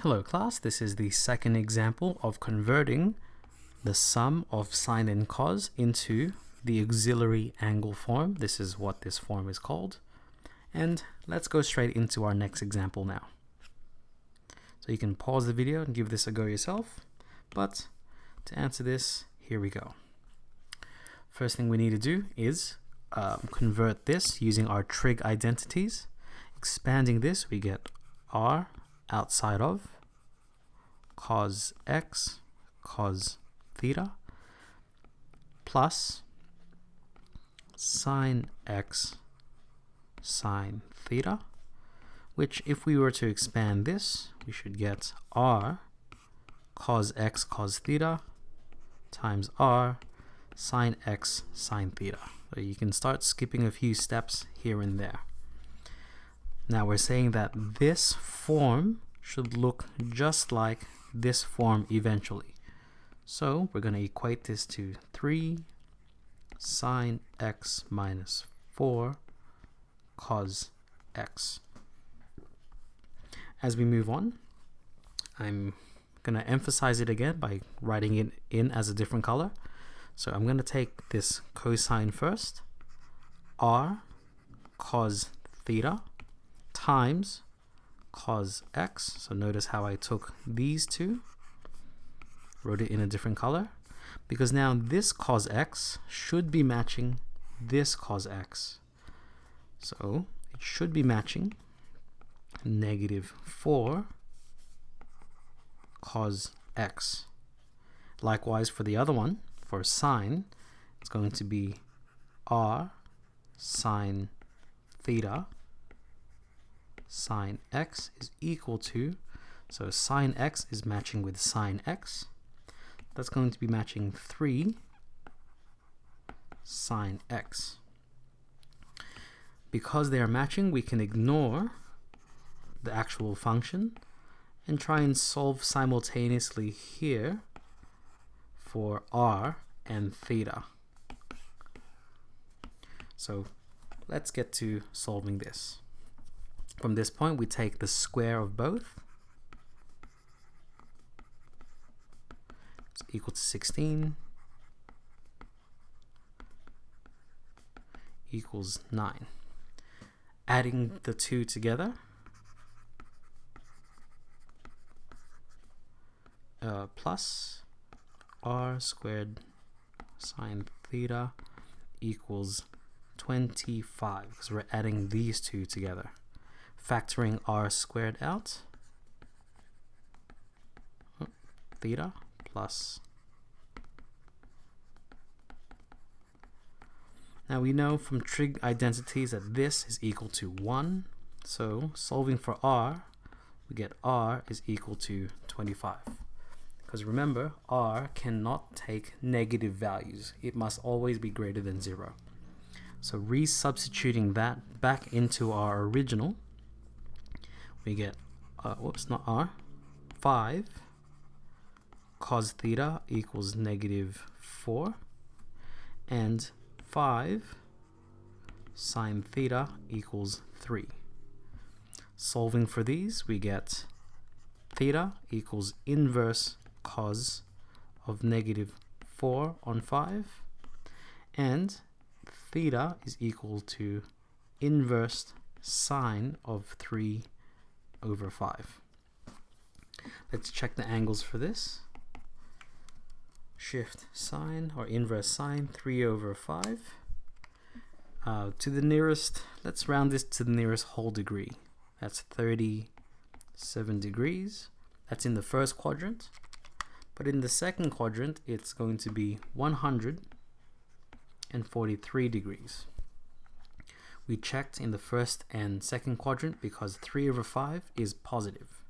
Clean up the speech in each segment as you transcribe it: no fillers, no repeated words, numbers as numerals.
Hello class, this is the second example of converting the sum of sine and cos into the auxiliary angle form. This is what this form is called. And let's go straight into our next example now. So you can pause the video and give this a go yourself, but to answer this, here we go. First thing we need to do is convert this using our trig identities. Expanding this, we get r outside of cos x cos theta plus sine x sine theta, which if we were to expand this, we should get r cos x cos theta times r sine x sine theta. So you can start skipping a few steps here and there. Now we're saying that this form should look just like this form eventually. So we're going to equate this to 3 sine x minus 4 cos x. As we move on, I'm going to emphasize it again by writing it in as a different color. So I'm going to take this cosine first, r cos theta times cos x. So notice how I took these two, wrote it in a different color, because now this cos x should be matching this cos x. So it should be matching negative 4 cos x. Likewise for the other one, for sine, it's going to be r sine theta sine x is equal to, so sine x is matching with sine x. That's going to be matching 3 sine x. Because they are matching, we can ignore the actual function and try and solve simultaneously here for r and theta. So let's get to solving this. From this point, we take the square of both. It's equal to 16 equals 9. Adding the two together, plus r squared sine theta equals 25, because we're adding these two together. Factoring r squared out, theta plus. Now we know from trig identities that this is equal to 1. So solving for r, we get r is equal to 25. Because remember, r cannot take negative values. It must always be greater than 0. So resubstituting that back into our original, we get, not r, 5 cos theta equals negative 4, and 5 sine theta equals 3. Solving for these, we get theta equals inverse cos of negative 4 on 5, and theta is equal to inverse sine of 3 over 5. Let's check the angles for this. Shift sine or inverse sine 3 over 5 to the nearest, let's round this to the nearest whole degree. That's 37 degrees. That's in the first quadrant. But in the second quadrant, it's going to be 143 degrees. We checked in the first and second quadrant because 3 over 5 is positive.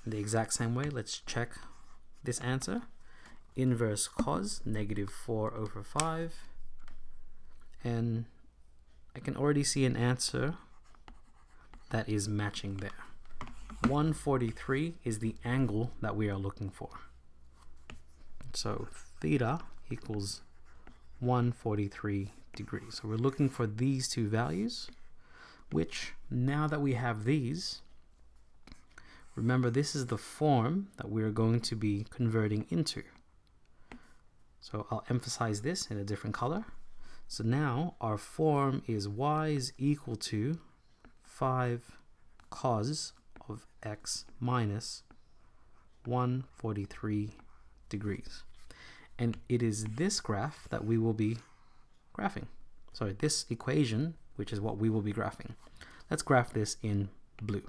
In the exact same way, let's check this answer. Inverse cos, negative 4 over 5. And I can already see an answer that is matching there. 143 is the angle that we are looking for. So theta equals 143 degrees. So we're looking for these two values, which now that we have these, Remember, this is the form that we're going to be converting into. So I'll emphasize this in a different color. So now our form is y is equal to 5 cos of x minus 143 degrees. And it is this graph that we will be graphing. Sorry, this equation, which is what we will be graphing. Let's graph this in blue.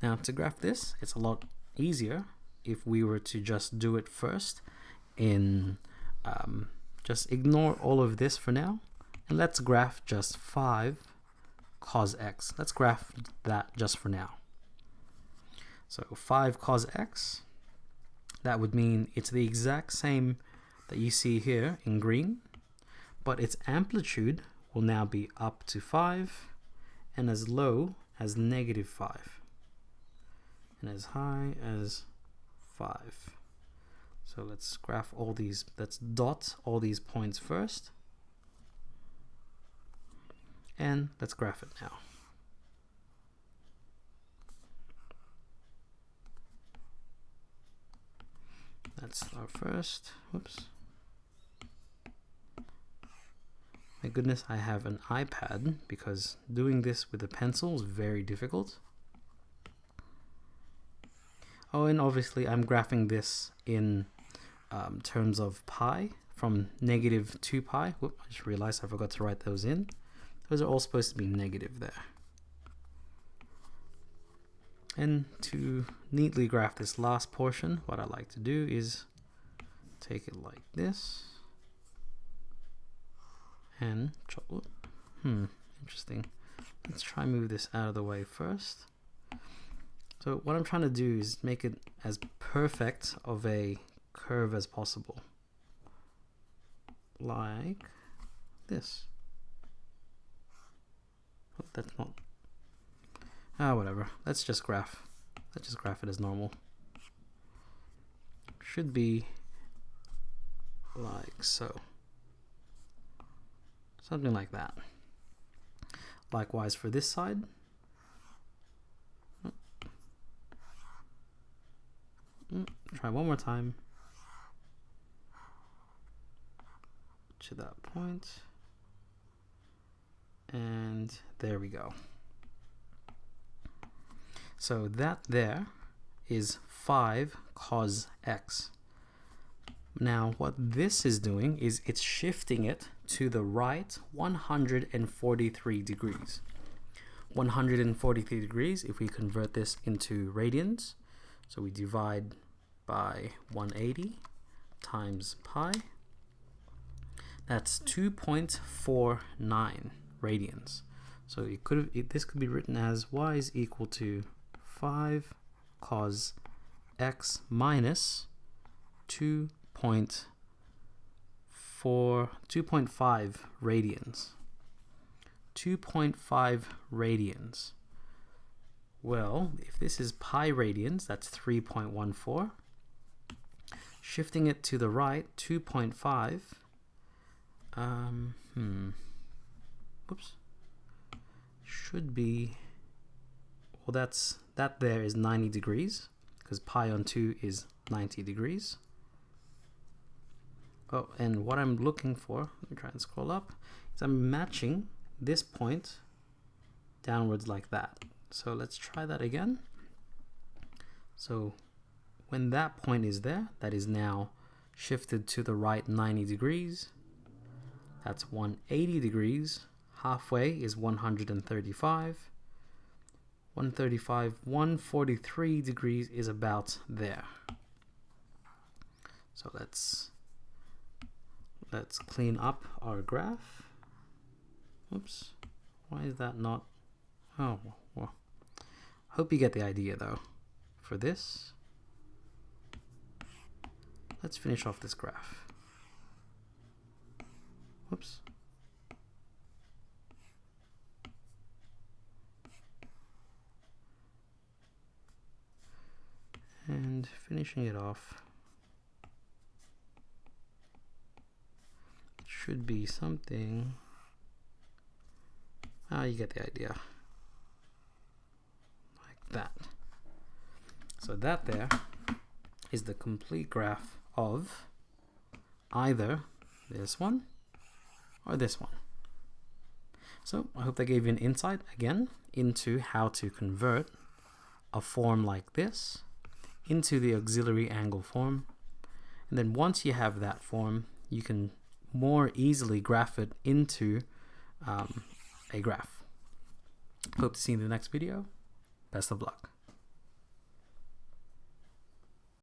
Now, to graph this, it's a lot easier if we were to just do it first in, just ignore all of this for now, and let's graph just 5 cos x. Let's graph that just for now. So 5 cos x, that would mean it's the exact same that you see here in green, but its amplitude will now be up to 5 and as low as -5 and as high as 5. So let's graph all these, let's dot all these points first, and let's graph it now. That's our first, whoops. My goodness, I have an iPad because doing this with a pencil is very difficult. Oh, and obviously I'm graphing this in terms of pi, from -2 pi. Whoop, I just realized I forgot to write those in. Those are all supposed to be negative there. And to neatly graph this last portion, what I like to do is take it like this and interesting. Let's try and move this out of the way first. So what I'm trying to do is make it as perfect of a curve as possible, like this. Oh, that's not, whatever. Let's just graph it as normal. Should be like so, something like that. Likewise for this side. Try one more time to that point, and there we go. So that there is 5 cos x. Now what this is doing is it's shifting it to the right 143 degrees. 143 degrees, if we convert this into radians, so we divide by 180 times pi, that's 2.49 radians. So this could be written as y is equal to 5 cos x minus 2.5 radians. 2.5 radians. Well, if this is pi radians, that's 3.14. Shifting it to the right, 2.5. Whoops. Should be, well, that there is 90 degrees, because pi on 2 is 90 degrees. Oh, and what I'm looking for, let me try and scroll up, is I'm matching this point downwards like that. So let's try that again. So when that point is there, that is now shifted to the right 90 degrees. That's 180 degrees. Halfway is 135. 143 degrees is about there. So let's clean up our graph. Oops, why is that not? Oh, well, hope you get the idea though. For this, let's finish off this graph. Whoops. And finishing it off should be something. You get the idea. Like that. So that there is the complete graph of either this one or this one. So I hope that gave you an insight again into how to convert a form like this into the auxiliary angle form. And then once you have that form, you can more easily graph it into a graph. Hope to see you in the next video. Best of luck.